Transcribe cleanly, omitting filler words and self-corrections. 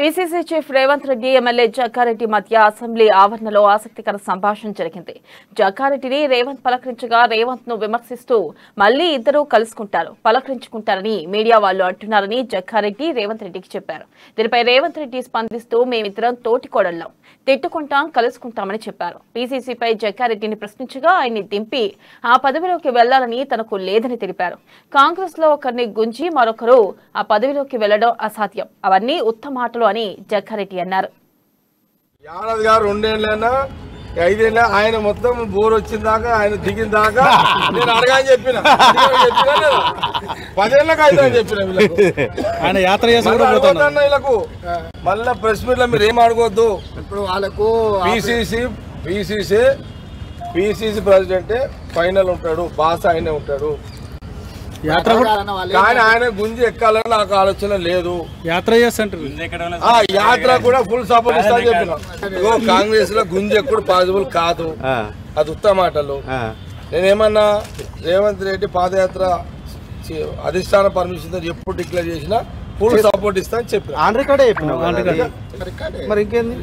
PCC chief Revanth Reddy MLA Jaggareddy మధ్య assembly ఆవరణలో ఆసక్తికర సంభాషణ జరిగింది. జగ్గారెడ్డిని రేవంత్ పలకరించగా రేవంత్ ను విమర్శిస్తూ మళ్లీ ఇద్దరూ పలకరించుకుంటారని మీడియా వాళ్లు అంటున్నారని జగ్గారెడ్డి రేవంత్ రెడ్డికి చెప్పారు. దీనిపై రేవంత్ రెడ్డి స్పందిస్తూ మేమిద్దరం తోటికోడళ్లం, తిట్టుకుంటాం, కలుసుకుంటామని చెప్పారు. పీసీసీపై జగ్గారెడ్డిని ప్రశ్నించగా ఆయన్ని దింపి ఆ పదవిలోకి వెళ్లాలని తనకు లేదని తెలిపారు. కాంగ్రెస్ లో ఒకరిని గుంజి మరొకరు ఆ పదవిలోకి వెళ్లడం అసాధ్యం, అవన్నీ ఉత్తమాటలు అని జగ్గారెడ్డి అన్నారు. యాదవ్ గారు 2 ఏళ్ళైనా 5 ఏళ్ళ ఆయన మొత్తం బోర్ వచ్చిన దాకా ఆయన దిగిన దాకా నేను అడగాని చెప్పిన 10 ఏళ్ళకి అవుతుందని చెప్పిన ఆయన యాత్ర వీళ్ళకు మళ్ళీ ప్రెస్ మీట్ లో మీరు ఏం అడగొద్దు. ఇప్పుడు వాళ్ళకు పిసిసి ప్రెసిడెంట్ ఫైనల్ ఉంటాడు, బాస్ ఆయనే ఉంటాడు. కానీ ఆయన గుంజి ఎక్కాలని నాకు ఆలోచన లేదు. యాత్ర చేస్తుంటారు, యాత్ర కూడా ఫుల్ సపోర్ట్ ఇస్తా చెప్పిన. కాంగ్రెస్ లో గుంజి ఎప్పుడు పాసిబుల్ కాదు, అది ఉత్తమాటలు. నేనేమన్నా రేవంత్ రెడ్డి పాదయాత్ర అధిష్టాన పర్మిషన్ ఎప్పుడు డిక్లేర్ చేసినా ఫుల్ సపోర్ట్ ఇస్తా అని చెప్పిన. మరి ఇంకేంది.